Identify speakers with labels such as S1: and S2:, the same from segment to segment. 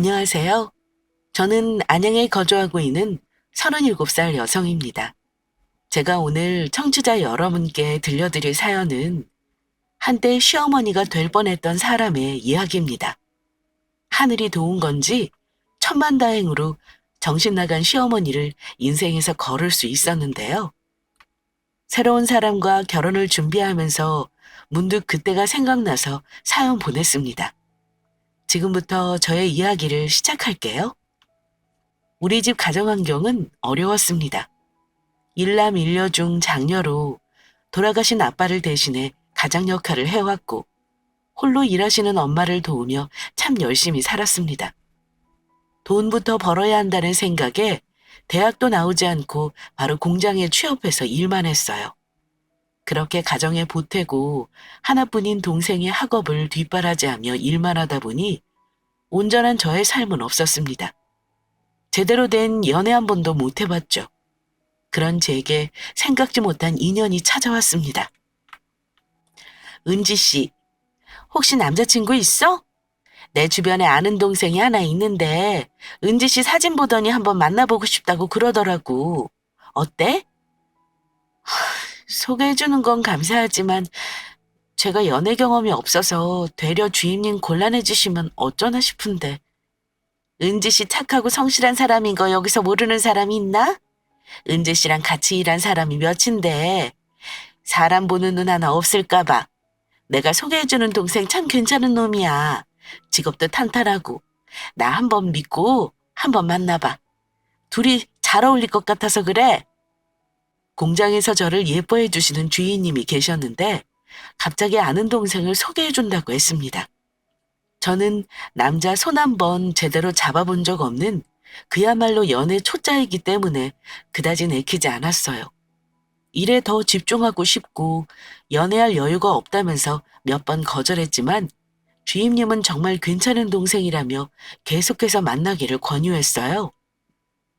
S1: 안녕하세요. 저는 안양에 거주하고 있는 37살 여성입니다. 제가 오늘 청취자 여러분께 들려드릴 사연은 한때 시어머니가 될 뻔했던 사람의 이야기입니다. 하늘이 도운 건지 천만다행으로 정신 나간 시어머니를 인생에서 걸을 수 있었는데요. 새로운 사람과 결혼을 준비하면서 문득 그때가 생각나서 사연 보냈습니다. 지금부터 저의 이야기를 시작할게요. 우리 집 가정환경은 어려웠습니다. 일남 일녀 중 장녀로 돌아가신 아빠를 대신해 가장 역할을 해왔고 홀로 일하시는 엄마를 도우며 참 열심히 살았습니다. 돈부터 벌어야 한다는 생각에 대학도 나오지 않고 바로 공장에 취업해서 일만 했어요. 그렇게 가정에 보태고 하나뿐인 동생의 학업을 뒷바라지하며 일만 하다 보니 온전한 저의 삶은 없었습니다. 제대로 된 연애 한 번도 못 해봤죠. 그런 제게 생각지 못한 인연이 찾아왔습니다. 은지 씨, 혹시 남자친구 있어? 내 주변에 아는 동생이 하나 있는데 은지 씨 사진 보더니 한번 만나보고 싶다고 그러더라고. 어때? 소개해주는 건 감사하지만 제가 연애 경험이 없어서 되려 주임님 곤란해지시면 어쩌나 싶은데. 은지 씨 착하고 성실한 사람인 거 여기서 모르는 사람이 있나? 은지 씨랑 같이 일한 사람이 몇인데 사람 보는 눈 하나 없을까 봐. 내가 소개해주는 동생 참 괜찮은 놈이야. 직업도 탄탄하고. 나 한번 믿고 한번 만나봐. 둘이 잘 어울릴 것 같아서 그래. 공장에서 저를 예뻐해 주시는 주인님이 계셨는데 갑자기 아는 동생을 소개해준다고 했습니다. 저는 남자 손 한 번 제대로 잡아본 적 없는 그야말로 연애 초짜이기 때문에 그다지 내키지 않았어요. 일에 더 집중하고 싶고 연애할 여유가 없다면서 몇 번 거절했지만 주임님은 정말 괜찮은 동생이라며 계속해서 만나기를 권유했어요.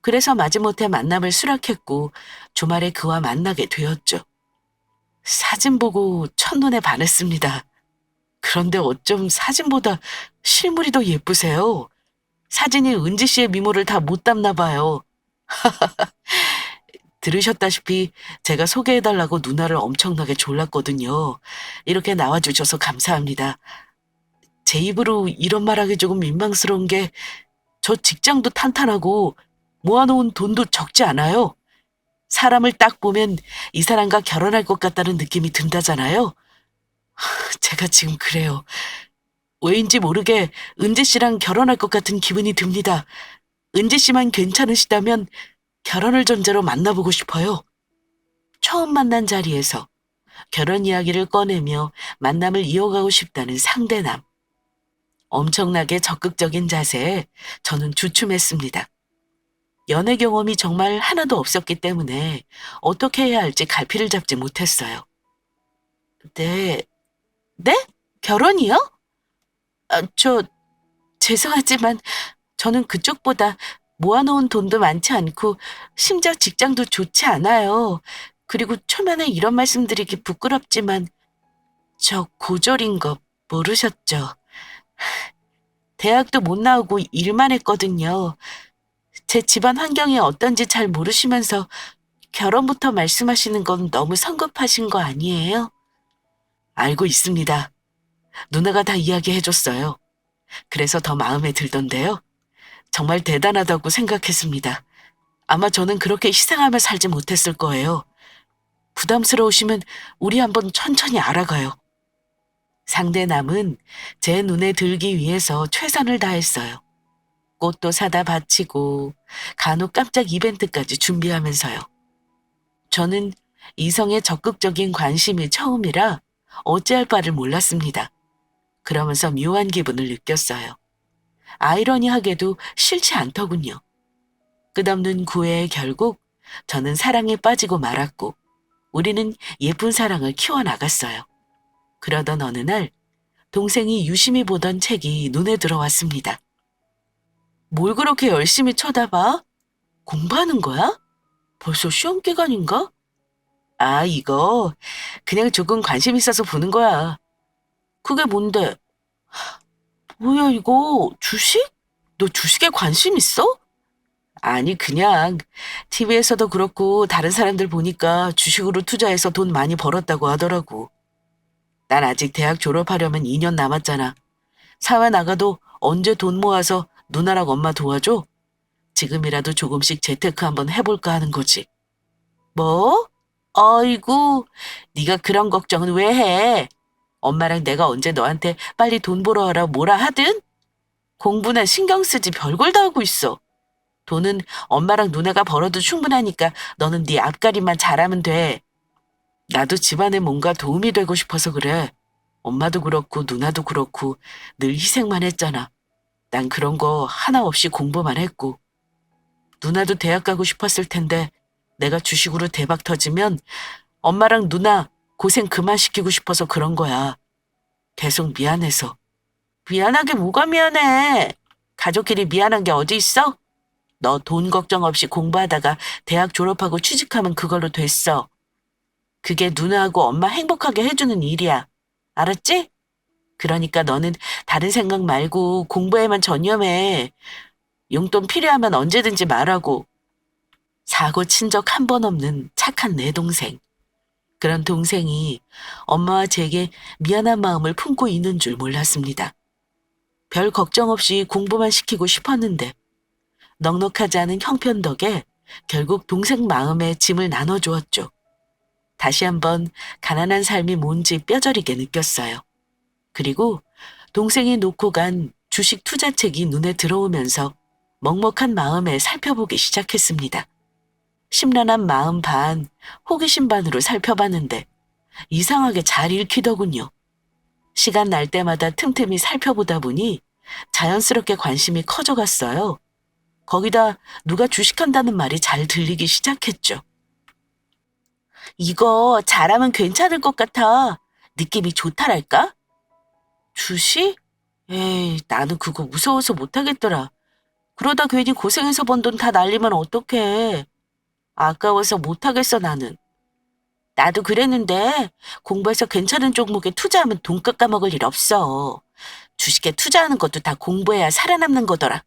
S1: 그래서 마지못해 만남을 수락했고 주말에 그와 만나게 되었죠. 사진 보고 첫눈에 반했습니다. 그런데 어쩜 사진보다 실물이 더 예쁘세요? 사진이 은지 씨의 미모를 다 못 담나 봐요. 들으셨다시피 제가 소개해달라고 누나를 엄청나게 졸랐거든요. 이렇게 나와주셔서 감사합니다. 제 입으로 이런 말하기 조금 민망스러운 게 저 직장도 탄탄하고 모아놓은 돈도 적지 않아요. 사람을 딱 보면 이 사람과 결혼할 것 같다는 느낌이 든다잖아요. 제가 지금 그래요. 왜인지 모르게 은지 씨랑 결혼할 것 같은 기분이 듭니다. 은지 씨만 괜찮으시다면 결혼을 전제로 만나보고 싶어요. 처음 만난 자리에서 결혼 이야기를 꺼내며 만남을 이어가고 싶다는 상대남. 엄청나게 적극적인 자세에 저는 주춤했습니다. 연애 경험이 정말 하나도 없었기 때문에 어떻게 해야 할지 갈피를 잡지 못했어요. 네, 네? 결혼이요? 죄송하지만 저는 그쪽보다 모아놓은 돈도 많지 않고 심지어 직장도 좋지 않아요. 그리고 초면에 이런 말씀드리기 부끄럽지만 저 고졸인 거 모르셨죠? 대학도 못 나오고 일만 했거든요. 제 집안 환경이 어떤지 잘 모르시면서 결혼부터 말씀하시는 건 너무 성급하신 거 아니에요? 알고 있습니다. 누나가 다 이야기해줬어요. 그래서 더 마음에 들던데요. 정말 대단하다고 생각했습니다. 아마 저는 그렇게 희생하며 살지 못했을 거예요. 부담스러우시면 우리 한번 천천히 알아가요. 상대남은 제 눈에 들기 위해서 최선을 다했어요. 꽃도 사다 바치고 간혹 깜짝 이벤트까지 준비하면서요. 저는 이성의 적극적인 관심이 처음이라 어찌할 바를 몰랐습니다. 그러면서 묘한 기분을 느꼈어요. 아이러니하게도 싫지 않더군요. 끝없는 구애에 결국 저는 사랑에 빠지고 말았고 우리는 예쁜 사랑을 키워나갔어요. 그러던 어느 날 동생이 유심히 보던 책이 눈에 들어왔습니다. 뭘 그렇게 열심히 쳐다봐? 공부하는 거야? 벌써 시험 기간인가? 아, 이거 그냥 조금 관심 있어서 보는 거야. 그게 뭔데? 뭐야 이거 주식? 너 주식에 관심 있어? 아니, 그냥 TV에서도 그렇고 다른 사람들 보니까 주식으로 투자해서 돈 많이 벌었다고 하더라고. 난 아직 대학 졸업하려면 2년 남았잖아. 사회 나가도 언제 돈 모아서 누나랑 엄마 도와줘? 지금이라도 조금씩 재테크 한번 해볼까 하는 거지. 뭐? 아이고, 네가 그런 걱정은 왜 해? 엄마랑 내가 언제 너한테 빨리 돈 벌어 와라 뭐라 하든? 공부나 신경 쓰지 별걸 다 하고 있어. 돈은 엄마랑 누나가 벌어도 충분하니까 너는 네 앞가림만 잘하면 돼. 나도 집안에 뭔가 도움이 되고 싶어서 그래. 엄마도 그렇고 누나도 그렇고 늘 희생만 했잖아. 난 그런 거 하나 없이 공부만 했고. 누나도 대학 가고 싶었을 텐데 내가 주식으로 대박 터지면 엄마랑 누나 고생 그만 시키고 싶어서 그런 거야. 계속 미안해서. 미안하게 뭐가 미안해. 가족끼리 미안한 게 어디 있어? 너 돈 걱정 없이 공부하다가 대학 졸업하고 취직하면 그걸로 됐어. 그게 누나하고 엄마 행복하게 해주는 일이야. 알았지? 그러니까 너는 다른 생각 말고 공부에만 전념해. 용돈 필요하면 언제든지 말하고. 사고 친 적 한 번 없는 착한 내 동생. 그런 동생이 엄마와 제게 미안한 마음을 품고 있는 줄 몰랐습니다. 별 걱정 없이 공부만 시키고 싶었는데 넉넉하지 않은 형편 덕에 결국 동생 마음에 짐을 나눠주었죠. 다시 한번 가난한 삶이 뭔지 뼈저리게 느꼈어요. 그리고 동생이 놓고 간 주식 투자책이 눈에 들어오면서 먹먹한 마음에 살펴보기 시작했습니다. 심란한 마음 반, 호기심 반으로 살펴봤는데 이상하게 잘 읽히더군요. 시간 날 때마다 틈틈이 살펴보다 보니 자연스럽게 관심이 커져갔어요. 거기다 누가 주식한다는 말이 잘 들리기 시작했죠. 이거 잘하면 괜찮을 것 같아. 느낌이 좋다랄까? 주식? 에이, 나는 그거 무서워서 못하겠더라. 그러다 괜히 고생해서 번 돈 다 날리면 어떡해. 아까워서 못하겠어, 나는. 나도 그랬는데 공부해서 괜찮은 종목에 투자하면 돈 깎아먹을 일 없어. 주식에 투자하는 것도 다 공부해야 살아남는 거더라.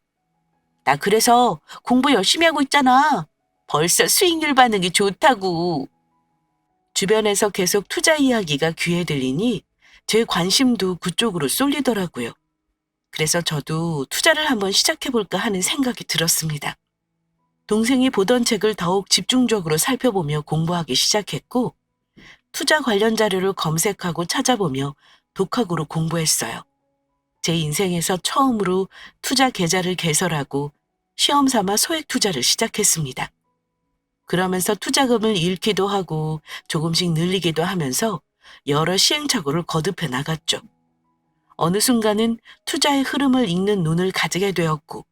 S1: 나 그래서 공부 열심히 하고 있잖아. 벌써 수익률 반응이 좋다고. 주변에서 계속 투자 이야기가 귀에 들리니 제 관심도 그쪽으로 쏠리더라고요. 그래서 저도 투자를 한번 시작해볼까 하는 생각이 들었습니다. 동생이 보던 책을 더욱 집중적으로 살펴보며 공부하기 시작했고 투자 관련 자료를 검색하고 찾아보며 독학으로 공부했어요. 제 인생에서 처음으로 투자 계좌를 개설하고 시험 삼아 소액 투자를 시작했습니다. 그러면서 투자금을 잃기도 하고 조금씩 늘리기도 하면서 여러 시행착오를 거듭해 나갔죠. 어느 순간은 투자의 흐름을 읽는 눈을 가지게 되었고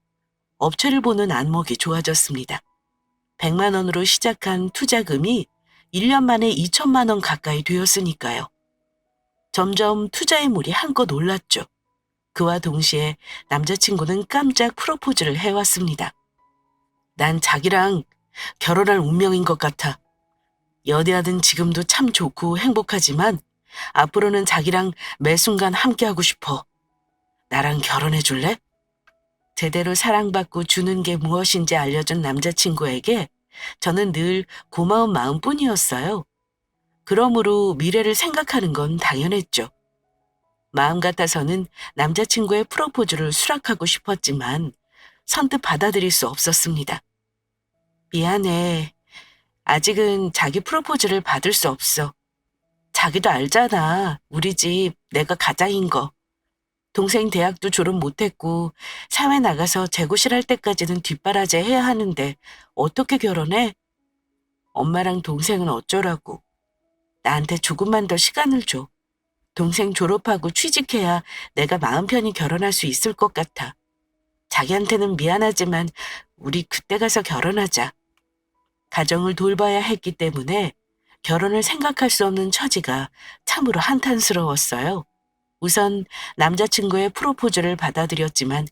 S1: 업체를 보는 안목이 좋아졌습니다. 100만 원으로 시작한 투자금이 1년 만에 2천만 원 가까이 되었으니까요. 점점 투자의 물이 한껏 올랐죠. 그와 동시에 남자친구는 깜짝 프로포즈를 해왔습니다. 난 자기랑 결혼할 운명인 것 같아. 연애하는 지금도 참 좋고 행복하지만 앞으로는 자기랑 매 순간 함께하고 싶어. 나랑 결혼해 줄래? 제대로 사랑받고 주는 게 무엇인지 알려준 남자친구에게 저는 늘 고마운 마음뿐이었어요. 그러므로 미래를 생각하는 건 당연했죠. 마음 같아서는 남자친구의 프로포즈를 수락하고 싶었지만 선뜻 받아들일 수 없었습니다. 미안해. 아직은 자기 프로포즈를 받을 수 없어. 자기도 알잖아. 우리 집 내가 가장인 거. 동생 대학도 졸업 못했고 사회 나가서 재고실할 때까지는 뒷바라지 해야 하는데 어떻게 결혼해? 엄마랑 동생은 어쩌라고. 나한테 조금만 더 시간을 줘. 동생 졸업하고 취직해야 내가 마음 편히 결혼할 수 있을 것 같아. 자기한테는 미안하지만 우리 그때 가서 결혼하자. 가정을 돌봐야 했기 때문에 결혼을 생각할 수 없는 처지가 참으로 한탄스러웠어요. 우선 남자친구의 프로포즈를 받아들였지만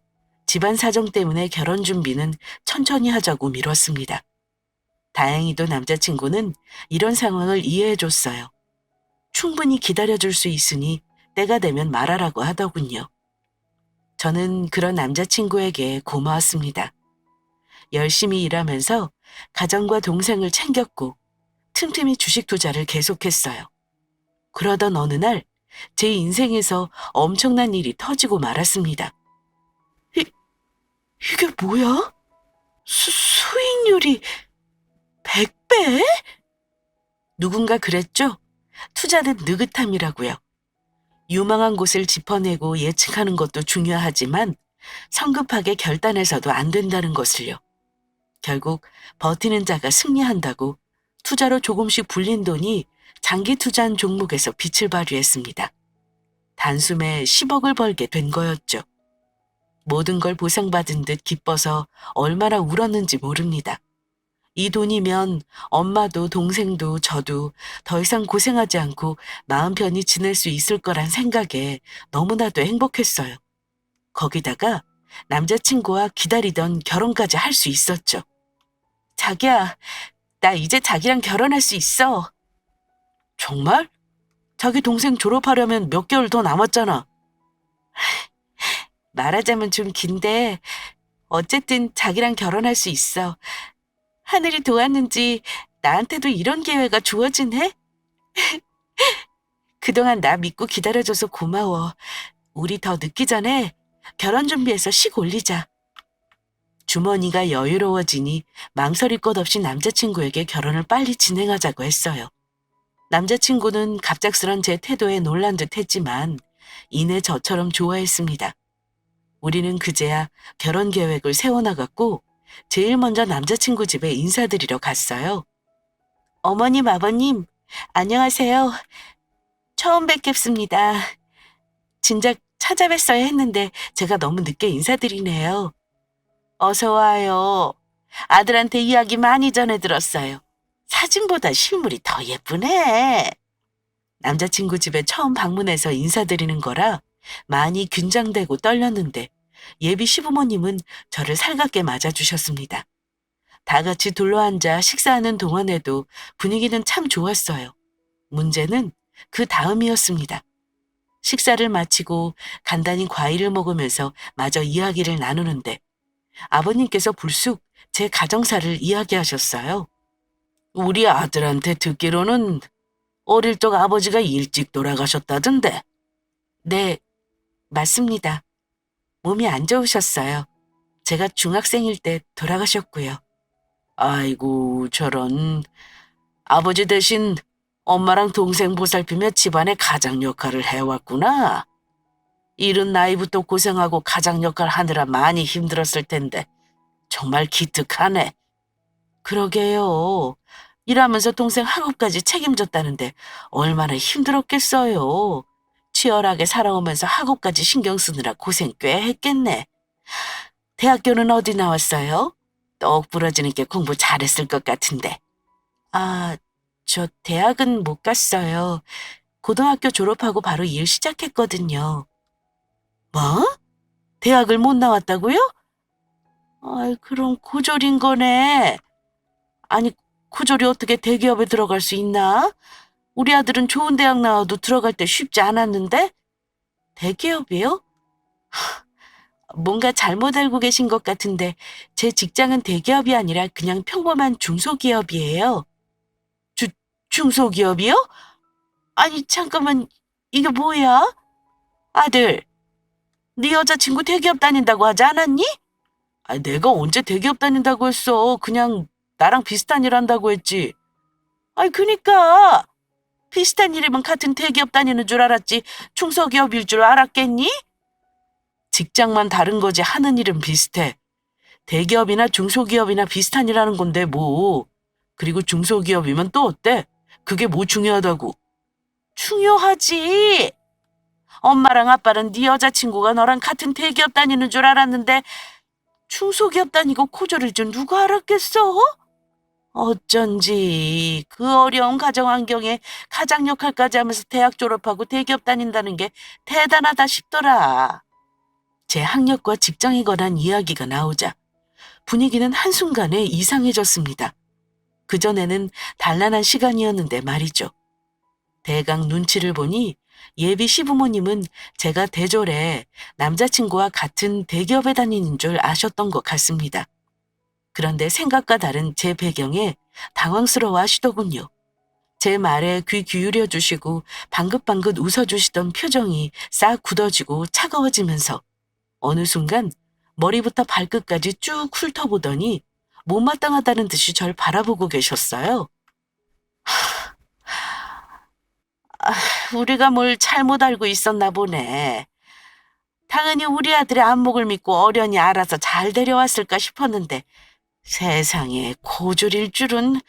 S1: 집안 사정 때문에 결혼 준비는 천천히 하자고 미뤘습니다. 다행히도 남자친구는 이런 상황을 이해해줬어요. 충분히 기다려줄 수 있으니 때가 되면 말하라고 하더군요. 저는 그런 남자친구에게 고마웠습니다. 열심히 일하면서 가정과 동생을 챙겼고 틈틈이 주식 투자를 계속했어요. 그러던 어느 날 제 인생에서 엄청난 일이 터지고 말았습니다. 이게 뭐야? 수익률이 100배? 누군가 그랬죠? 투자는 느긋함이라고요. 유망한 곳을 짚어내고 예측하는 것도 중요하지만 성급하게 결단해서도 안 된다는 것을요. 결국 버티는 자가 승리한다고 투자로 조금씩 불린 돈이 장기 투자한 종목에서 빛을 발휘했습니다. 단숨에 10억을 벌게 된 거였죠. 모든 걸 보상받은 듯 기뻐서 얼마나 울었는지 모릅니다. 이 돈이면 엄마도 동생도 저도 더 이상 고생하지 않고 마음 편히 지낼 수 있을 거란 생각에 너무나도 행복했어요. 거기다가 남자친구와 기다리던 결혼까지 할 수 있었죠. 자기야, 나 이제 자기랑 결혼할 수 있어. 정말? 자기 동생 졸업하려면 몇 개월 더 남았잖아. 말하자면 좀 긴데 어쨌든 자기랑 결혼할 수 있어. 하늘이 도왔는지 나한테도 이런 기회가 주어지네? 그동안 나 믿고 기다려줘서 고마워. 우리 더 늦기 전에 결혼 준비해서 식 올리자. 주머니가 여유로워지니 망설일 것 없이 남자친구에게 결혼을 빨리 진행하자고 했어요. 남자친구는 갑작스런 제 태도에 놀란 듯 했지만 이내 저처럼 좋아했습니다. 우리는 그제야 결혼 계획을 세워나갔고 제일 먼저 남자친구 집에 인사드리러 갔어요. 어머님, 아버님, 안녕하세요. 처음 뵙겠습니다. 진작 찾아뵀어야 했는데 제가 너무 늦게 인사드리네요. 어서 와요. 아들한테 이야기 많이 전해 들었어요. 사진보다 실물이 더 예쁘네. 남자친구 집에 처음 방문해서 인사드리는 거라 많이 긴장되고 떨렸는데 예비 시부모님은 저를 살갑게 맞아주셨습니다. 다 같이 둘러앉아 식사하는 동안에도 분위기는 참 좋았어요. 문제는 그 다음이었습니다. 식사를 마치고 간단히 과일을 먹으면서 마저 이야기를 나누는데 아버님께서 불쑥 제 가정사를 이야기하셨어요. 우리 아들한테 듣기로는 어릴 적 아버지가 일찍 돌아가셨다던데. 네, 맞습니다. 몸이 안 좋으셨어요. 제가 중학생일 때 돌아가셨고요. 아이고, 저런. 아버지 대신 엄마랑 동생 보살피며 집안의 가장 역할을 해왔구나. 이른 나이부터 고생하고 가장 역할 하느라 많이 힘들었을 텐데 정말 기특하네. 그러게요. 일하면서 동생 학업까지 책임졌다는데 얼마나 힘들었겠어요. 치열하게 살아오면서 학업까지 신경 쓰느라 고생 꽤 했겠네. 대학교는 어디 나왔어요? 똑 부러지는 게 공부 잘했을 것 같은데. 아, 저 대학은 못 갔어요. 고등학교 졸업하고 바로 일 시작했거든요. 뭐? 대학을 못 나왔다고요? 아이, 그럼 고졸인 거네. 아니, 고졸이 어떻게 대기업에 들어갈 수 있나? 우리 아들은 좋은 대학 나와도 들어갈 때 쉽지 않았는데? 대기업이요? 뭔가 잘못 알고 계신 것 같은데 제 직장은 대기업이 아니라 그냥 평범한 중소기업이에요. 주, 중소기업이요? 아니, 잠깐만, 이게 뭐야? 아들, 네 여자친구 대기업 다닌다고 하지 않았니? 아, 내가 언제 대기업 다닌다고 했어. 그냥 나랑 비슷한 일 한다고 했지. 아이, 그니까 비슷한 일이면 같은 대기업 다니는 줄 알았지 중소기업일 줄 알았겠니? 직장만 다른 거지 하는 일은 비슷해. 대기업이나 중소기업이나 비슷한 일 하는 건데 뭐. 그리고 중소기업이면 또 어때? 그게 뭐 중요하다고. 중요하지. 엄마랑 아빠는 네 여자친구가 너랑 같은 대기업 다니는 줄 알았는데 중소기업 다니고 코졸일 줄 누가 알았겠어? 어쩐지 그 어려운 가정 환경에 가장 역할까지 하면서 대학 졸업하고 대기업 다닌다는 게 대단하다 싶더라. 제 학력과 직장에 관한 이야기가 나오자 분위기는 한순간에 이상해졌습니다. 그전에는 단란한 시간이었는데 말이죠. 대강 눈치를 보니 예비 시부모님은 제가 대졸에 남자친구와 같은 대기업에 다니는 줄 아셨던 것 같습니다. 그런데 생각과 다른 제 배경에 당황스러워 하시더군요. 제 말에 귀 기울여 주시고 방긋방긋 웃어주시던 표정이 싹 굳어지고 차가워지면서 어느 순간 머리부터 발끝까지 쭉 훑어보더니 못마땅하다는 듯이 절 바라보고 계셨어요. 아, 우리가 뭘 잘못 알고 있었나 보네. 당연히 우리 아들의 안목을 믿고 어련히 알아서 잘 데려왔을까 싶었는데 세상에 고졸일 줄은.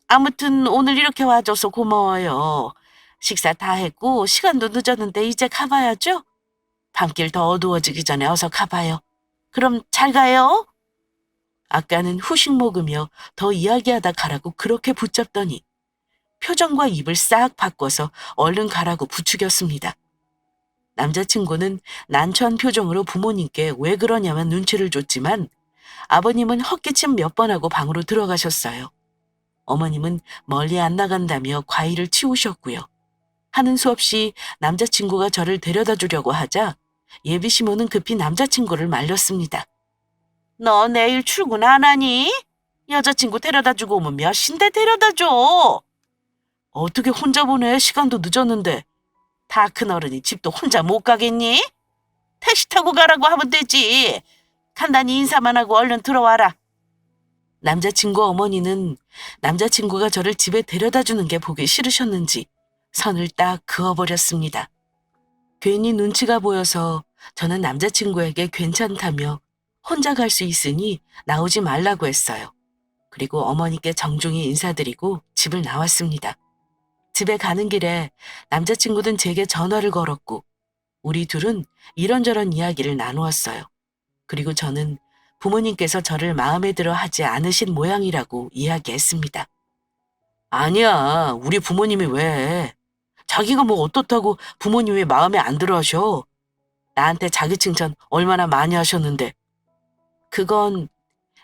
S1: 아무튼 오늘 이렇게 와줘서 고마워요. 식사 다 했고 시간도 늦었는데 이제 가봐야죠. 밤길 더 어두워지기 전에 어서 가봐요. 그럼 잘 가요. 아까는 후식 먹으며 더 이야기하다 가라고 그렇게 붙잡더니 표정과 입을 싹 바꿔서 얼른 가라고 부추겼습니다. 남자친구는 난처한 표정으로 부모님께 왜 그러냐만 눈치를 줬지만 아버님은 헛기침 몇 번 하고 방으로 들어가셨어요. 어머님은 멀리 안 나간다며 과일을 치우셨고요. 하는 수 없이 남자친구가 저를 데려다 주려고 하자 예비 시모는 급히 남자친구를 말렸습니다. 너 내일 출근 안 하니? 여자친구 데려다 주고 오면 몇 시인데 데려다 줘. 어떻게 혼자 보내? 시간도 늦었는데. 다 큰 어른이 집도 혼자 못 가겠니? 택시 타고 가라고 하면 되지. 간단히 인사만 하고 얼른 들어와라. 남자친구 어머니는 남자친구가 저를 집에 데려다 주는 게 보기 싫으셨는지 선을 딱 그어버렸습니다. 괜히 눈치가 보여서 저는 남자친구에게 괜찮다며 혼자 갈 수 있으니 나오지 말라고 했어요. 그리고 어머니께 정중히 인사드리고 집을 나왔습니다. 집에 가는 길에 남자친구는 제게 전화를 걸었고 우리 둘은 이런저런 이야기를 나누었어요. 그리고 저는 부모님께서 저를 마음에 들어 하지 않으신 모양이라고 이야기했습니다. 아니야, 우리 부모님이 왜? 자기가 뭐 어떻다고 부모님이 마음에 안 들어 하셔? 나한테 자기 칭찬 얼마나 많이 하셨는데. 그건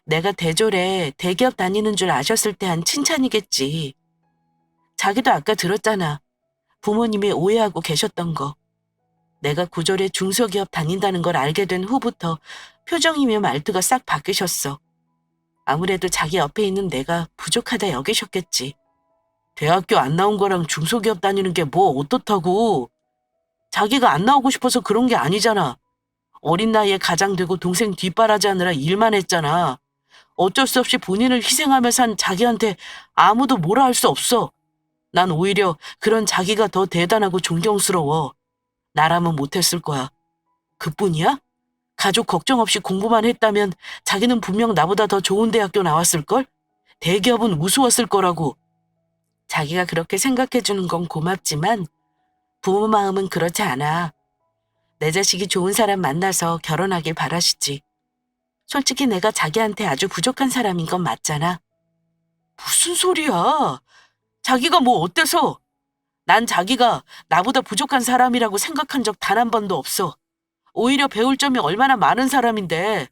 S1: 내가 대졸에 대기업 다니는 줄 아셨을 때 한 칭찬이겠지. 자기도 아까 들었잖아. 부모님이 오해하고 계셨던 거. 내가 구졸에 중소기업 다닌다는 걸 알게 된 후부터 표정이며 말투가 싹 바뀌셨어. 아무래도 자기 옆에 있는 내가 부족하다 여기셨겠지. 대학교 안 나온 거랑 중소기업 다니는 게 뭐 어떻다고. 자기가 안 나오고 싶어서 그런 게 아니잖아. 어린 나이에 가장 되고 동생 뒷바라지하느라 일만 했잖아. 어쩔 수 없이 본인을 희생하며 산 자기한테 아무도 뭐라 할 수 없어. 난 오히려 그런 자기가 더 대단하고 존경스러워. 나라면 못했을 거야. 그뿐이야? 가족 걱정 없이 공부만 했다면 자기는 분명 나보다 더 좋은 대학교 나왔을걸? 대기업은 우스웠을 거라고. 자기가 그렇게 생각해주는 건 고맙지만 부모 마음은 그렇지 않아. 내 자식이 좋은 사람 만나서 결혼하길 바라시지. 솔직히 내가 자기한테 아주 부족한 사람인 건 맞잖아. 무슨 소리야? 자기가 뭐 어때서? 난 자기가 나보다 부족한 사람이라고 생각한 적 단 한 번도 없어. 오히려 배울 점이 얼마나 많은 사람인데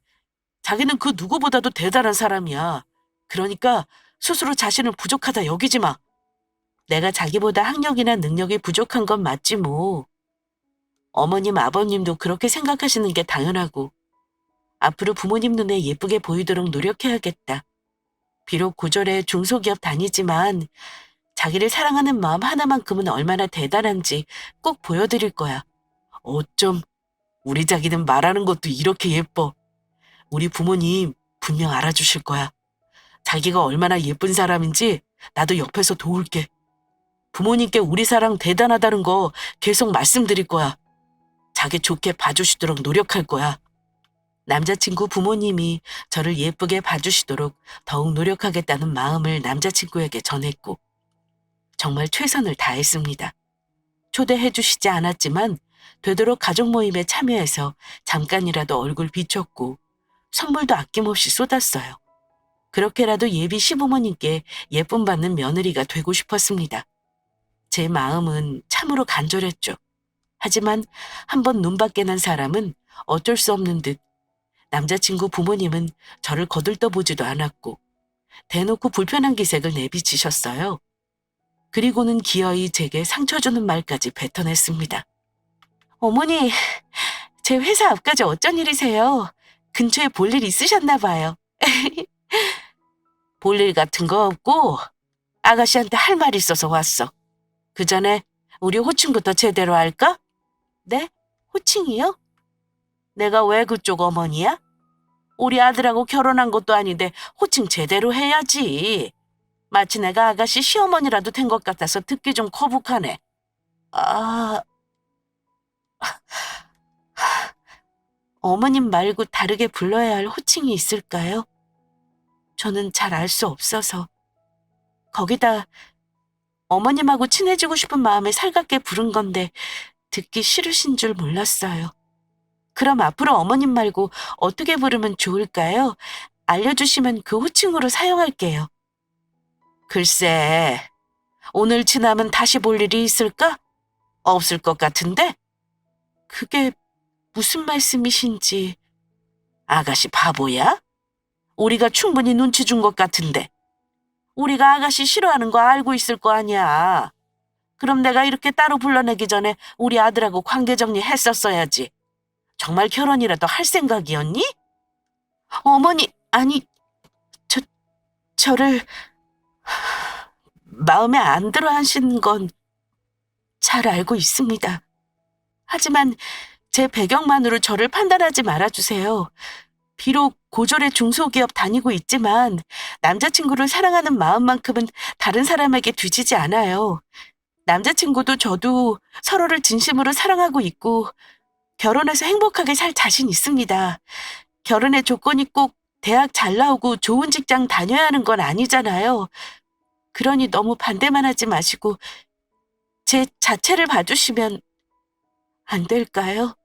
S1: 자기는 그 누구보다도 대단한 사람이야. 그러니까 스스로 자신을 부족하다 여기지 마. 내가 자기보다 학력이나 능력이 부족한 건 맞지 뭐. 어머님, 아버님도 그렇게 생각하시는 게 당연하고 앞으로 부모님 눈에 예쁘게 보이도록 노력해야겠다. 비록 고졸에 중소기업 다니지만 자기를 사랑하는 마음 하나만큼은 얼마나 대단한지 꼭 보여드릴 거야. 어쩜 우리 자기는 말하는 것도 이렇게 예뻐. 우리 부모님 분명 알아주실 거야. 자기가 얼마나 예쁜 사람인지 나도 옆에서 도울게. 부모님께 우리 사랑 대단하다는 거 계속 말씀드릴 거야. 자기 좋게 봐주시도록 노력할 거야. 남자친구 부모님이 저를 예쁘게 봐주시도록 더욱 노력하겠다는 마음을 남자친구에게 전했고 정말 최선을 다했습니다. 초대해 주시지 않았지만 되도록 가족 모임에 참여해서 잠깐이라도 얼굴 비췄고 선물도 아낌없이 쏟았어요. 그렇게라도 예비 시부모님께 예쁨 받는 며느리가 되고 싶었습니다. 제 마음은 참으로 간절했죠. 하지만 한번 눈밖에 난 사람은 어쩔 수 없는 듯 남자친구 부모님은 저를 거들떠보지도 않았고 대놓고 불편한 기색을 내비치셨어요. 그리고는 기어이 제게 상처 주는 말까지 뱉어냈습니다. 어머니, 제 회사 앞까지 어쩐 일이세요? 근처에 볼 일 있으셨나 봐요. 볼 일 같은 거 없고 아가씨한테 할 말이 있어서 왔어. 그 전에 우리 호칭부터 제대로 할까? 네? 호칭이요? 내가 왜 그쪽 어머니야? 우리 아들하고 결혼한 것도 아닌데 호칭 제대로 해야지. 마치 내가 아가씨 시어머니라도 된 것 같아서 듣기 좀 거북하네. 아, 어머님 말고 다르게 불러야 할 호칭이 있을까요? 저는 잘 알 수 없어서. 거기다 어머님하고 친해지고 싶은 마음에 살갑게 부른 건데 듣기 싫으신 줄 몰랐어요. 그럼 앞으로 어머님 말고 어떻게 부르면 좋을까요? 알려주시면 그 호칭으로 사용할게요. 글쎄, 오늘 지나면 다시 볼 일이 있을까? 없을 것 같은데? 그게 무슨 말씀이신지. 아가씨 바보야? 우리가 충분히 눈치 준 것 같은데. 우리가 아가씨 싫어하는 거 알고 있을 거 아니야. 그럼 내가 이렇게 따로 불러내기 전에 우리 아들하고 관계 정리했었어야지. 정말 결혼이라도 할 생각이었니? 어머니, 아니, 저를 마음에 안 들어 하신 건 잘 알고 있습니다. 하지만 제 배경만으로 저를 판단하지 말아주세요. 비록 고졸의 중소기업 다니고 있지만 남자친구를 사랑하는 마음만큼은 다른 사람에게 뒤지지 않아요. 남자친구도 저도 서로를 진심으로 사랑하고 있고 결혼해서 행복하게 살 자신 있습니다. 결혼의 조건이 꼭 대학 잘 나오고 좋은 직장 다녀야 하는 건 아니잖아요. 그러니 너무 반대만 하지 마시고 제 자체를 봐주시면 안 될까요?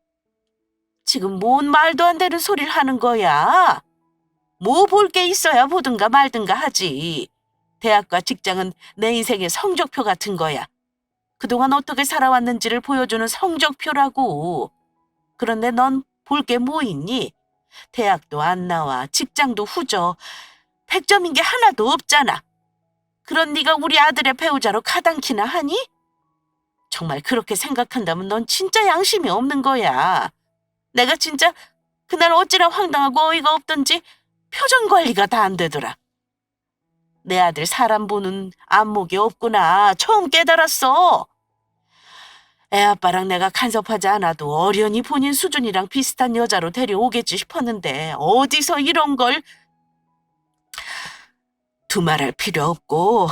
S1: 지금 뭔 말도 안 되는 소리를 하는 거야? 뭐 볼 게 있어야 보든가 말든가 하지. 대학과 직장은 내 인생의 성적표 같은 거야. 그동안 어떻게 살아왔는지를 보여주는 성적표라고. 그런데 넌 볼 게 뭐 있니? 대학도 안 나와, 직장도 후져. 100점인 게 하나도 없잖아. 그런 네가 우리 아들의 배우자로 가당키나 하니? 정말 그렇게 생각한다면 넌 진짜 양심이 없는 거야. 내가 진짜 그날 어찌나 황당하고 어이가 없던지 표정 관리가 다 안 되더라. 내 아들 사람 보는 안목이 없구나. 처음 깨달았어. 애 아빠랑 내가 간섭하지 않아도 어련히 본인 수준이랑 비슷한 여자로 데려오겠지 싶었는데 어디서 이런 걸. 두말할 필요 없고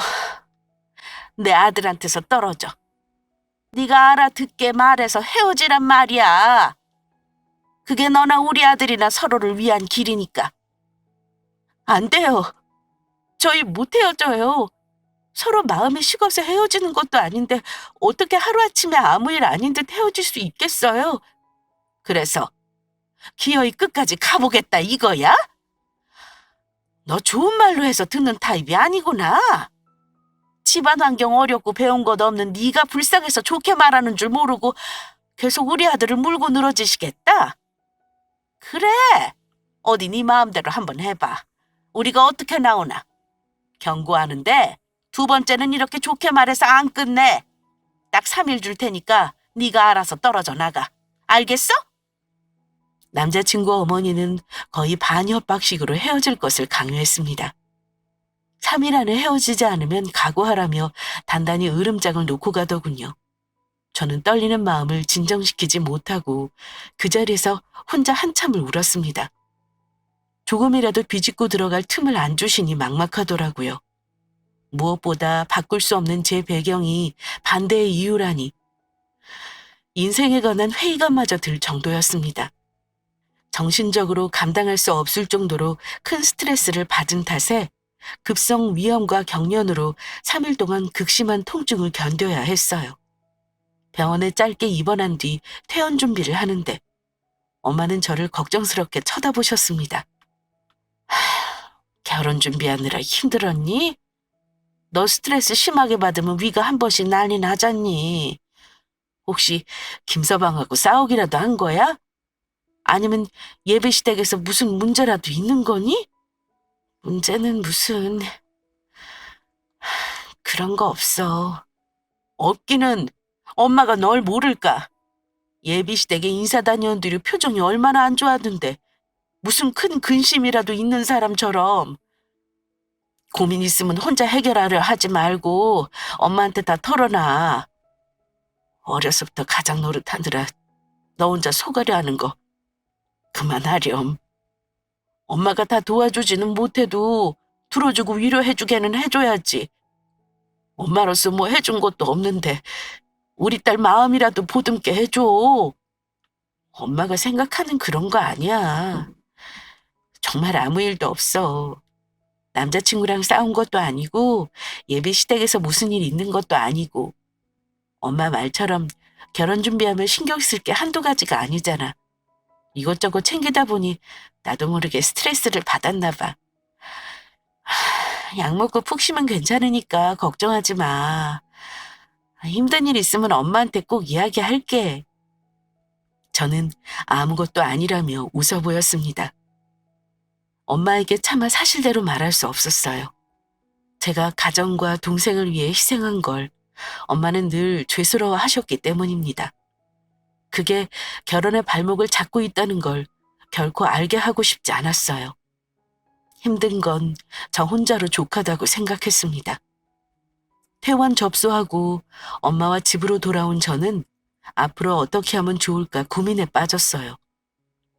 S1: 내 아들한테서 떨어져. 네가 알아듣게 말해서 헤어지란 말이야. 그게 너나 우리 아들이나 서로를 위한 길이니까. 안 돼요. 저희 못 헤어져요. 서로 마음이 식어서 헤어지는 것도 아닌데 어떻게 하루아침에 아무 일 아닌 듯 헤어질 수 있겠어요? 그래서 기어이 끝까지 가보겠다 이거야? 너 좋은 말로 해서 듣는 타입이 아니구나. 집안 환경 어렵고 배운 것 없는 네가 불쌍해서 좋게 말하는 줄 모르고 계속 우리 아들을 물고 늘어지시겠다? 그래. 어디 네 마음대로 한번 해봐. 우리가 어떻게 나오나. 경고하는데 2번째는 이렇게 좋게 말해서 안 끝내. 딱 3일 줄 테니까 네가 알아서 떨어져 나가. 알겠어? 남자친구 어머니는 거의 반협박식으로 헤어질 것을 강요했습니다. 3일 안에 헤어지지 않으면 각오하라며 단단히 으름장을 놓고 가더군요. 저는 떨리는 마음을 진정시키지 못하고 그 자리에서 혼자 한참을 울었습니다. 조금이라도 비집고 들어갈 틈을 안 주시니 막막하더라고요. 무엇보다 바꿀 수 없는 제 배경이 반대의 이유라니 인생에 관한 회의감마저 들 정도였습니다. 정신적으로 감당할 수 없을 정도로 큰 스트레스를 받은 탓에 급성 위염과 경련으로 3일 동안 극심한 통증을 견뎌야 했어요. 병원에 짧게 입원한 뒤 퇴원 준비를 하는데 엄마는 저를 걱정스럽게 쳐다보셨습니다. 결혼 준비하느라 힘들었니? 너 스트레스 심하게 받으면 위가 한 번씩 난리 나잖니. 혹시 김서방하고 싸우기라도 한 거야? 아니면 예배시댁에서 무슨 문제라도 있는 거니? 문제는 무슨... 그런 거 없어. 없기는 엄마가 널 모를까. 예비시댁에 인사 다녀온 뒤로 표정이 얼마나 안 좋았는데 무슨 큰 근심이라도 있는 사람처럼. 고민 있으면 혼자 해결하려 하지 말고 엄마한테 다 털어놔. 어려서부터 가장 노릇하느라 너 혼자 속으려 하는 거 그만하렴. 엄마가 다 도와주지는 못해도 들어주고 위로해주게는 해줘야지. 엄마로서 뭐 해준 것도 없는데 우리 딸 마음이라도 보듬게 해줘. 엄마가 생각하는 그런 거 아니야. 정말 아무 일도 없어. 남자친구랑 싸운 것도 아니고 예비 시댁에서 무슨 일 있는 것도 아니고 엄마 말처럼 결혼 준비하면 신경 쓸 게 한두 가지가 아니잖아. 이것저것 챙기다 보니 나도 모르게 스트레스를 받았나 봐. 약 먹고 푹 쉬면 괜찮으니까 걱정하지 마. 힘든 일 있으면 엄마한테 꼭 이야기할게. 저는 아무것도 아니라며 웃어 보였습니다. 엄마에게 차마 사실대로 말할 수 없었어요. 제가 가정과 동생을 위해 희생한 걸 엄마는 늘 죄스러워 하셨기 때문입니다. 그게 결혼의 발목을 잡고 있다는 걸 결코 알게 하고 싶지 않았어요. 힘든 건 저 혼자로 족하다고 생각했습니다. 퇴원 접수하고 엄마와 집으로 돌아온 저는 앞으로 어떻게 하면 좋을까 고민에 빠졌어요.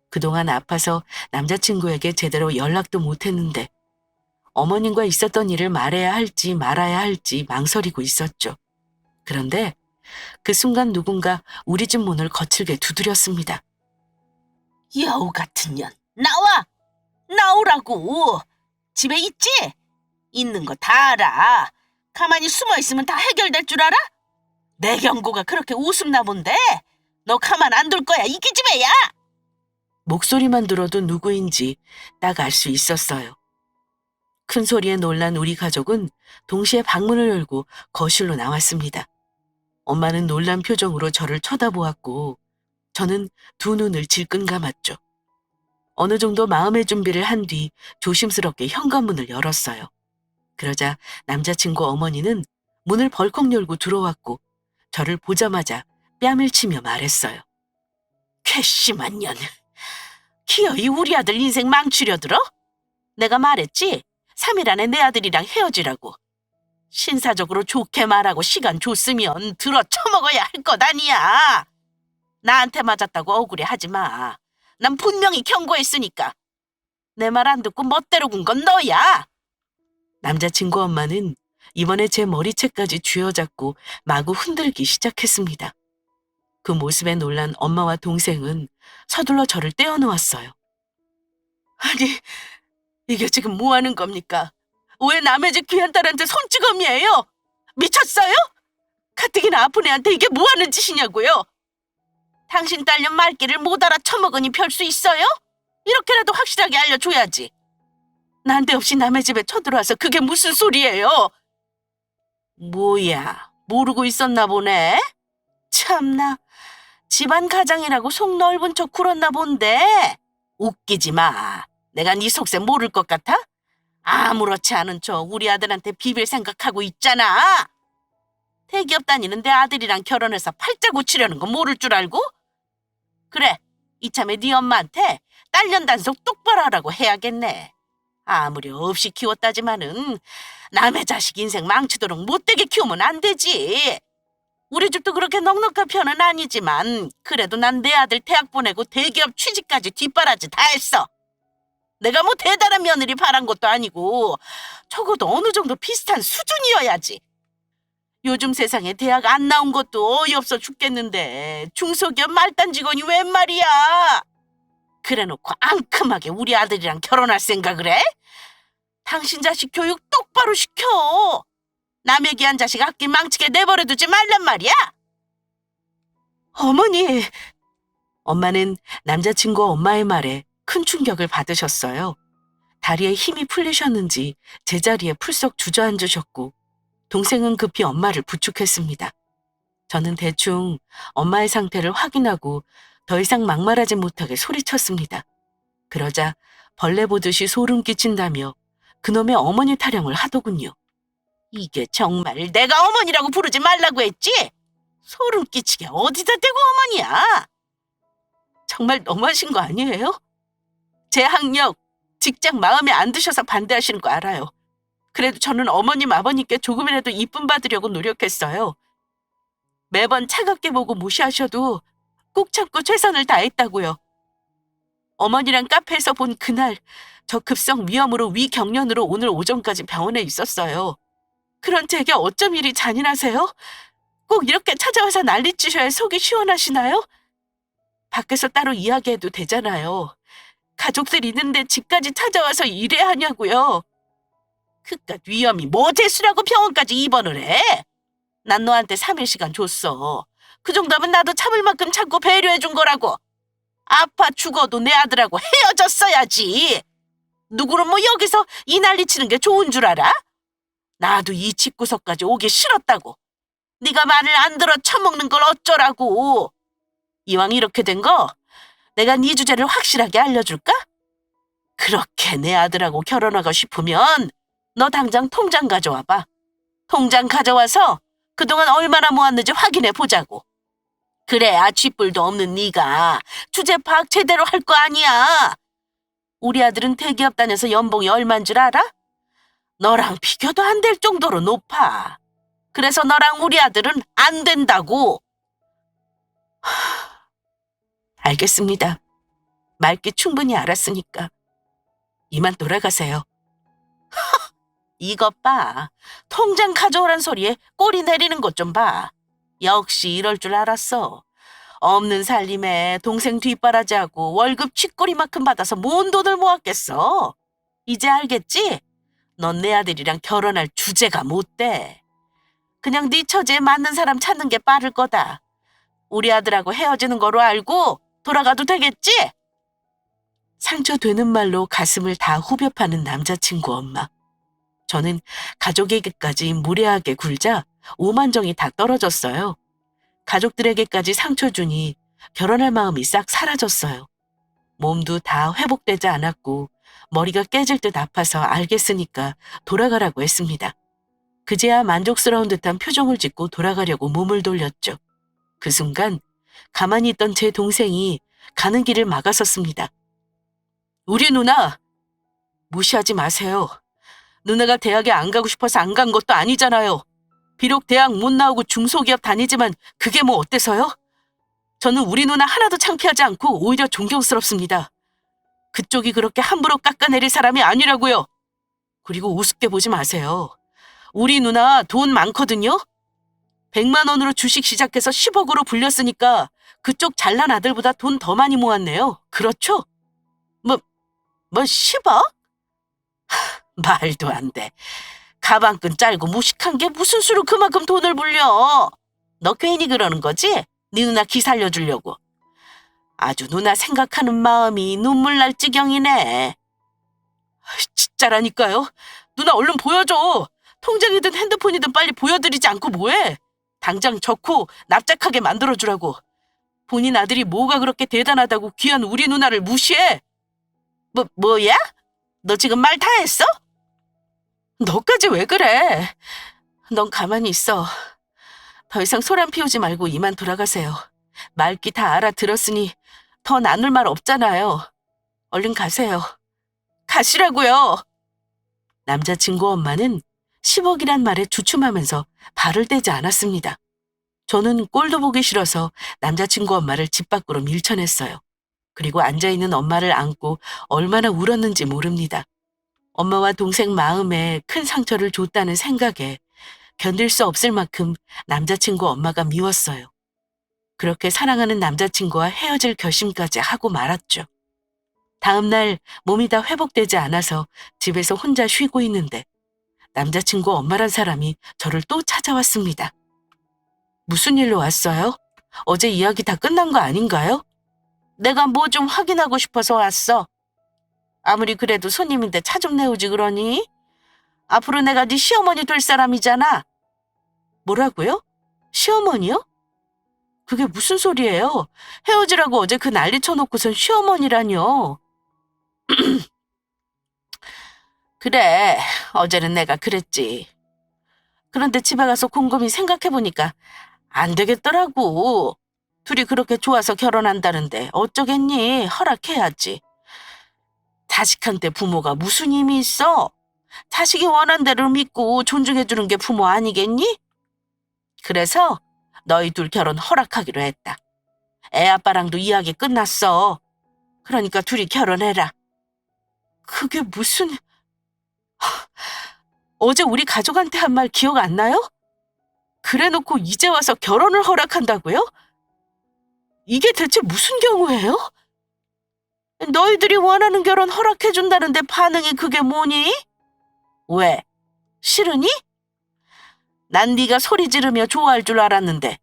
S1: 그동안 아파서 남자친구에게 제대로 연락도 못했는데 어머님과 있었던 일을 말해야 할지 말아야 할지 망설이고 있었죠. 그런데 그 순간 누군가 우리 집 문을 거칠게 두드렸습니다. 여우 같은 년, 나와! 나오라고! 집에 있지? 있는 거 다 알아. 가만히 숨어 있으면 다 해결될 줄 알아? 내 경고가 그렇게 우습나 본데 너 가만 안 둘 거야, 이 기집애야! 목소리만 들어도 누구인지 딱 알 수 있었어요. 큰 소리에 놀란 우리 가족은 동시에 방문을 열고 거실로 나왔습니다. 엄마는 놀란 표정으로 저를 쳐다보았고 저는 두 눈을 질끈 감았죠. 어느 정도 마음의 준비를 한 뒤 조심스럽게 현관문을 열었어요. 그러자 남자친구 어머니는 문을 벌컥 열고 들어왔고 저를 보자마자 뺨을 치며 말했어요. 괘씸한 년, 기어이 우리 아들 인생 망치려 들어? 내가 말했지? 3일 안에 내 아들이랑 헤어지라고. 신사적으로 좋게 말하고 시간 줬으면 들어 쳐먹어야 할 것 아니야. 나한테 맞았다고 억울해하지 마. 난 분명히 경고했으니까. 내 말 안 듣고 멋대로 군 건 너야. 남자친구 엄마는 이번에 제 머리채까지 쥐어잡고 마구 흔들기 시작했습니다. 그 모습에 놀란 엄마와 동생은 서둘러 저를 떼어놓았어요. 아니, 이게 지금 뭐 하는 겁니까? 왜 남의 집 귀한 딸한테 손찌검이에요? 미쳤어요? 가뜩이나 아픈 애한테 이게 뭐 하는 짓이냐고요? 당신 딸년 말귀를 못 알아쳐먹으니 별 수 있어요? 이렇게라도 확실하게 알려줘야지. 난데없이 남의 집에 쳐들어와서 그게 무슨 소리예요? 뭐야, 모르고 있었나 보네? 참나, 집안 가장이라고 속 넓은 척 굴었나 본데. 웃기지 마. 내가 네 속셈 모를 것 같아? 아무렇지 않은 척 우리 아들한테 비빌 생각하고 있잖아. 대기업 다니는 내 아들이랑 결혼해서 팔자 고치려는 거 모를 줄 알고? 그래, 이참에 네 엄마한테 딸년 단속 똑바로 하라고 해야겠네. 아무리 없이 키웠다지만은 남의 자식 인생 망치도록 못되게 키우면 안 되지. 우리 집도 그렇게 넉넉한 편은 아니지만 그래도 난 내 아들 대학 보내고 대기업 취직까지 뒷바라지 다 했어. 내가 뭐 대단한 며느리 바란 것도 아니고 적어도 어느 정도 비슷한 수준이어야지. 요즘 세상에 대학 안 나온 것도 어이없어 죽겠는데 중소기업 말단 직원이 웬 말이야. 그래놓고 앙큼하게 우리 아들이랑 결혼할 생각을 해? 당신 자식 교육 똑바로 시켜. 남의 귀한 자식 아끼 망치게 내버려두지 말란 말이야. 어머니. 엄마는 남자친구 엄마의 말에 큰 충격을 받으셨어요. 다리에 힘이 풀리셨는지 제자리에 풀썩 주저앉으셨고 동생은 급히 엄마를 부축했습니다. 저는 대충 엄마의 상태를 확인하고 더 이상 막말하지 못하게 소리쳤습니다. 그러자 벌레 보듯이 소름 끼친다며 그놈의 어머니 타령을 하더군요. 이게 정말 내가 어머니라고 부르지 말라고 했지? 소름 끼치게 어디다 대고 어머니야? 정말 너무하신 거 아니에요? 제 학력, 직장 마음에 안 드셔서 반대하시는 거 알아요. 그래도 저는 어머님, 아버님께 조금이라도 이쁨 받으려고 노력했어요. 매번 차갑게 보고 무시하셔도 꾹 참고 최선을 다했다고요. 어머니랑 카페에서 본 그날 저 급성 위염으로 위경련으로 오늘 오전까지 병원에 있었어요. 그런 제게 어쩜 이리 잔인하세요? 꼭 이렇게 찾아와서 난리치셔야 속이 시원하시나요? 밖에서 따로 이야기해도 되잖아요. 가족들 있는데 집까지 찾아와서 이래야 하냐고요. 그깟 위험이 뭐 재수라고 병원까지 입원을 해? 난 너한테 3일 시간 줬어. 그 정도면 나도 참을 만큼 참고 배려해준 거라고. 아파 죽어도 내 아들하고 헤어졌어야지. 누구는 뭐 여기서 이 난리 치는 게 좋은 줄 알아? 나도 이 집구석까지 오기 싫었다고. 네가 말을 안 들어 처먹는 걸 어쩌라고. 이왕 이렇게 된 거 내가 네 주제를 확실하게 알려줄까? 그렇게 내 아들하고 결혼하고 싶으면 너 당장 통장 가져와봐. 통장 가져와서 그동안 얼마나 모았는지 확인해 보자고. 그래야 쥐뿔도 없는 네가 주제 파악 제대로 할 거 아니야. 우리 아들은 대기업 다녀서 연봉이 얼만 줄 알아? 너랑 비교도 안 될 정도로 높아. 그래서 너랑 우리 아들은 안 된다고. 알겠습니다. 맑게 충분히 알았으니까. 이만 돌아가세요. 이것 봐. 통장 가져오란 소리에 꼬리 내리는 것 좀 봐. 역시 이럴 줄 알았어. 없는 살림에 동생 뒷바라지하고 월급 쥐꼬리만큼 받아서 뭔 돈을 모았겠어. 이제 알겠지? 넌 내 아들이랑 결혼할 주제가 못 돼. 그냥 네 처지에 맞는 사람 찾는 게 빠를 거다. 우리 아들하고 헤어지는 거로 알고 돌아가도 되겠지? 상처되는 말로 가슴을 다 후벼 파는 남자친구 엄마. 저는 가족에게까지 무례하게 굴자 오만정이 다 떨어졌어요. 가족들에게까지 상처 주니 결혼할 마음이 싹 사라졌어요. 몸도 다 회복되지 않았고 머리가 깨질 듯 아파서 알겠으니까 돌아가라고 했습니다. 그제야 만족스러운 듯한 표정을 짓고 돌아가려고 몸을 돌렸죠. 그 순간 가만히 있던 제 동생이 가는 길을 막아섰습니다. 우리 누나! 무시하지 마세요. 누나가 대학에 안 가고 싶어서 안 간 것도 아니잖아요. 비록 대학 못 나오고 중소기업 다니지만 그게 뭐 어때서요? 저는 우리 누나 하나도 창피하지 않고 오히려 존경스럽습니다. 그쪽이 그렇게 함부로 깎아내릴 사람이 아니라고요. 그리고 우습게 보지 마세요. 우리 누나 돈 많거든요. 100만 원으로 주식 시작해서 10억으로 불렸으니까 그쪽 잘난 아들보다 돈 더 많이 모았네요. 그렇죠? 뭐 10억? 말도 안 돼. 가방끈 짧고 무식한 게 무슨 수로 그만큼 돈을 불려. 너 괜히 그러는 거지? 네 누나 기 살려주려고. 아주 누나 생각하는 마음이 눈물 날 지경이네. 진짜라니까요. 누나 얼른 보여줘. 통장이든 핸드폰이든 빨리 보여드리지 않고 뭐해. 당장 적고 납작하게 만들어주라고. 본인 아들이 뭐가 그렇게 대단하다고 귀한 우리 누나를 무시해. 뭐야? 너 지금 말 다 했어? 너까지 왜 그래? 넌 가만히 있어. 더 이상 소란 피우지 말고 이만 돌아가세요. 말귀 다 알아들었으니 더 나눌 말 없잖아요. 얼른 가세요. 가시라고요. 남자친구 엄마는 10억이란 말에 주춤하면서 발을 떼지 않았습니다. 저는 꼴도 보기 싫어서 남자친구 엄마를 집 밖으로 밀쳐냈어요. 그리고 앉아있는 엄마를 안고 얼마나 울었는지 모릅니다. 엄마와 동생 마음에 큰 상처를 줬다는 생각에 견딜 수 없을 만큼 남자친구 엄마가 미웠어요. 그렇게 사랑하는 남자친구와 헤어질 결심까지 하고 말았죠. 다음 날 몸이 다 회복되지 않아서 집에서 혼자 쉬고 있는데 남자친구 엄마란 사람이 저를 또 찾아왔습니다. 무슨 일로 왔어요? 어제 이야기 다 끝난 거 아닌가요? 내가 뭐 좀 확인하고 싶어서 왔어. 아무리 그래도 손님인데 차 좀 내오지 그러니? 앞으로 내가 네 시어머니 될 사람이잖아. 뭐라고요? 시어머니요? 그게 무슨 소리예요? 헤어지라고 어제 그 난리 쳐놓고선 시어머니라뇨. 그래, 어제는 내가 그랬지. 그런데 집에 가서 곰곰이 생각해보니까 안 되겠더라고. 둘이 그렇게 좋아서 결혼한다는데 어쩌겠니? 허락해야지. 자식한테 부모가 무슨 힘이 있어? 자식이 원한 대로 믿고 존중해주는 게 부모 아니겠니? 그래서 너희 둘 결혼 허락하기로 했다. 애 아빠랑도 이야기 끝났어. 그러니까 둘이 결혼해라. 그게 무슨... 어제 우리 가족한테 한 말 기억 안 나요? 그래놓고 이제 와서 결혼을 허락한다고요? 이게 대체 무슨 경우예요? 너희들이 원하는 결혼 허락해준다는데 반응이 그게 뭐니? 왜? 싫으니? 난 네가 소리 지르며 좋아할 줄 알았는데.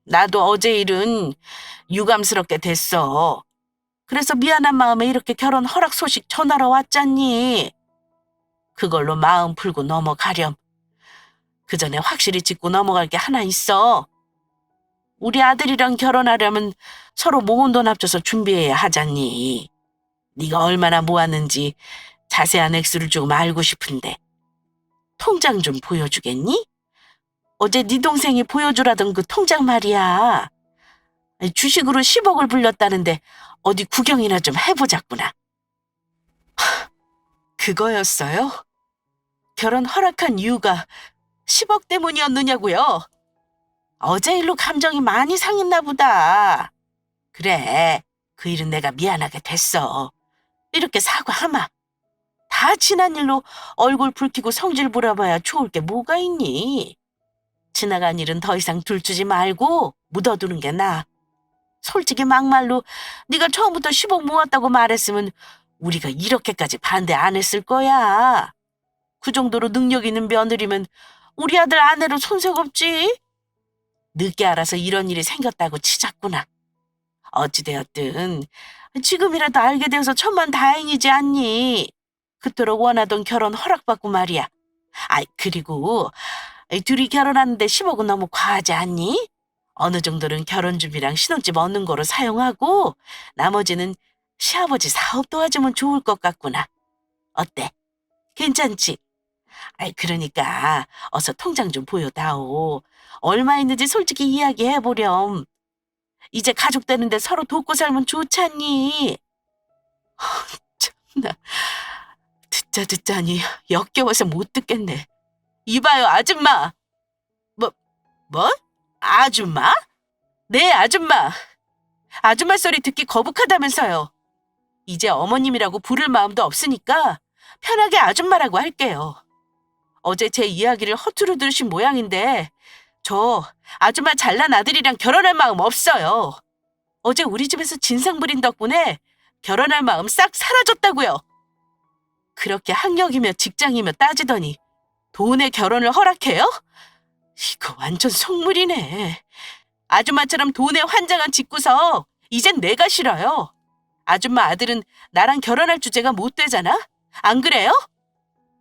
S1: 나도 어제 일은 유감스럽게 됐어. 그래서 미안한 마음에 이렇게 결혼 허락 소식 전하러 왔잖니. 그걸로 마음 풀고 넘어가렴. 그 전에 확실히 짚고 넘어갈 게 하나 있어. 우리 아들이랑 결혼하려면 서로 모은 돈 합쳐서 준비해야 하잖니. 네가 얼마나 모았는지 자세한 액수를 좀 알고 싶은데. 통장 좀 보여주겠니? 어제 네 동생이 보여주라던 그 통장 말이야. 주식으로 10억을 불렸다는데 어디 구경이나 좀 해보자꾸나. 그거였어요? 결혼 허락한 이유가 10억 때문이었느냐고요? 어제 일로 감정이 많이 상했나 보다. 그래, 그 일은 내가 미안하게 됐어. 이렇게 사과하마. 다 지난 일로 얼굴 붉히고 성질 부려봐야 좋을 게 뭐가 있니? 지나간 일은 더 이상 들추지 말고 묻어두는 게 나아. 솔직히 막말로 네가 처음부터 10억 모았다고 말했으면 우리가 이렇게까지 반대 안 했을 거야. 그 정도로 능력 있는 며느리면 우리 아들 아내로 손색 없지. 늦게 알아서 이런 일이 생겼다고 치자꾸나. 어찌되었든 지금이라도 알게 되어서 천만다행이지 않니? 그토록 원하던 결혼 허락받고 말이야. 그리고 둘이 결혼하는데 10억은 너무 과하지 않니? 어느 정도는 결혼 준비랑 신혼집 얻는 거로 사용하고 나머지는 시아버지 사업 도와주면 좋을 것 같구나. 어때? 괜찮지? 그러니까 어서 통장 좀 보여다오. 얼마 있는지 솔직히 이야기해보렴. 이제 가족 되는데 서로 돕고 살면 좋잖니. 참나, 듣자니 역겨워서 못 듣겠네. 이봐요, 아줌마. 뭐? 아줌마? 네, 아줌마. 아줌마 소리 듣기 거북하다면서요. 이제 어머님이라고 부를 마음도 없으니까 편하게 아줌마라고 할게요. 어제 제 이야기를 허투루 들으신 모양인데 저 아줌마 잘난 아들이랑 결혼할 마음 없어요. 어제 우리 집에서 진상 부린 덕분에 결혼할 마음 싹 사라졌다고요. 그렇게 학력이며 직장이며 따지더니 돈에 결혼을 허락해요? 이거 완전 속물이네. 아줌마처럼 돈에 환장한 집구석 이젠 내가 싫어요. 아줌마 아들은 나랑 결혼할 주제가 못 되잖아? 안 그래요?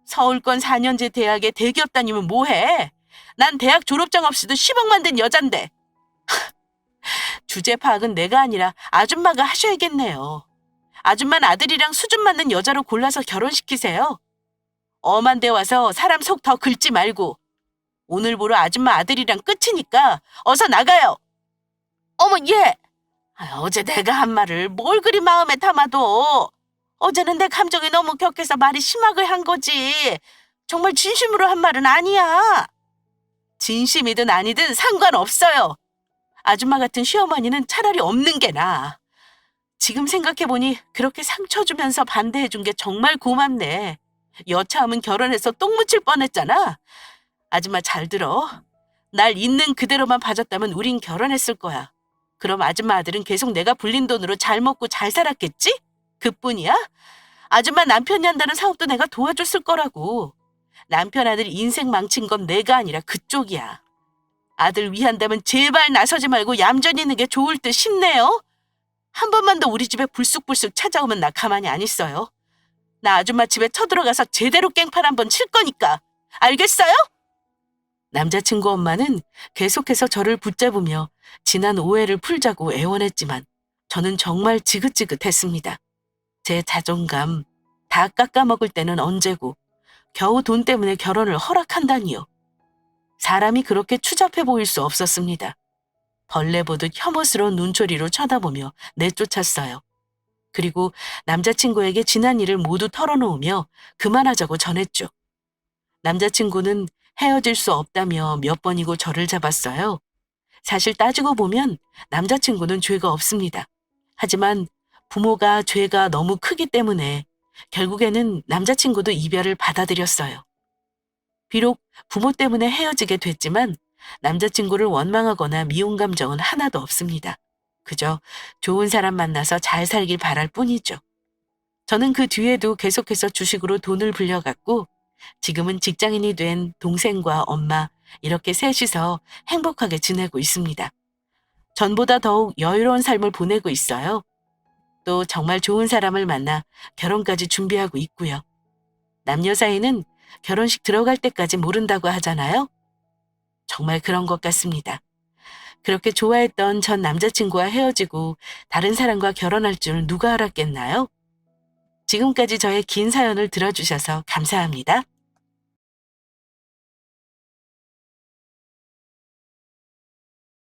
S1: 서울권 4년제 대학에 대기업 다니면 뭐해? 난 대학 졸업장 없이도 10억만 든 여잔데. 주제 파악은 내가 아니라 아줌마가 하셔야겠네요. 아줌마는 아들이랑 수준 맞는 여자로 골라서 결혼시키세요. 엄한 데 와서 사람 속 더 긁지 말고. 오늘부로 아줌마 아들이랑 끝이니까 어서 나가요. 어머, 얘! 어제 내가 한 말을 뭘 그리 마음에 담아도. 어제는 내 감정이 너무 격해서 말이 심하게 한 거지. 정말 진심으로 한 말은 아니야. 진심이든 아니든 상관없어요. 아줌마 같은 시어머니는 차라리 없는 게 나아. 지금 생각해보니 그렇게 상처 주면서 반대해준 게 정말 고맙네. 여차하면 결혼해서 똥 묻힐 뻔했잖아. 아줌마 잘 들어. 날 있는 그대로만 봐줬다면 우린 결혼했을 거야. 그럼 아줌마 아들은 계속 내가 불린 돈으로 잘 먹고 잘 살았겠지? 그뿐이야? 아줌마 남편이 한다는 사업도 내가 도와줬을 거라고. 남편 아들 인생 망친 건 내가 아니라 그쪽이야. 아들 위한다면 제발 나서지 말고 얌전히 있는 게 좋을 듯 싶네요. 한 번만 더 우리 집에 불쑥불쑥 찾아오면 나 가만히 안 있어요. 나 아줌마 집에 쳐들어가서 제대로 깽판 한번 칠 거니까. 알겠어요? 남자친구 엄마는 계속해서 저를 붙잡으며 지난 오해를 풀자고 애원했지만 저는 정말 지긋지긋했습니다. 제 자존감 다 깎아먹을 때는 언제고 겨우 돈 때문에 결혼을 허락한다니요. 사람이 그렇게 추잡해 보일 수 없었습니다. 벌레 보듯 혐오스러운 눈초리로 쳐다보며 내쫓았어요. 그리고 남자친구에게 지난 일을 모두 털어놓으며 그만하자고 전했죠. 남자친구는 헤어질 수 없다며 몇 번이고 저를 잡았어요. 사실 따지고 보면 남자친구는 죄가 없습니다. 하지만 부모가 죄가 너무 크기 때문에 결국에는 남자친구도 이별을 받아들였어요. 비록 부모 때문에 헤어지게 됐지만 남자친구를 원망하거나 미움 감정은 하나도 없습니다. 그저 좋은 사람 만나서 잘 살길 바랄 뿐이죠. 저는 그 뒤에도 계속해서 주식으로 돈을 불려갔고 지금은 직장인이 된 동생과 엄마 이렇게 셋이서 행복하게 지내고 있습니다. 전보다 더욱 여유로운 삶을 보내고 있어요. 또 정말 좋은 사람을 만나 결혼까지 준비하고 있고요. 남녀 사이는 결혼식 들어갈 때까지 모른다고 하잖아요. 정말 그런 것 같습니다. 그렇게 좋아했던 전 남자친구와 헤어지고 다른 사람과 결혼할 줄 누가 알았겠나요? 지금까지 저의 긴 사연을 들어주셔서 감사합니다.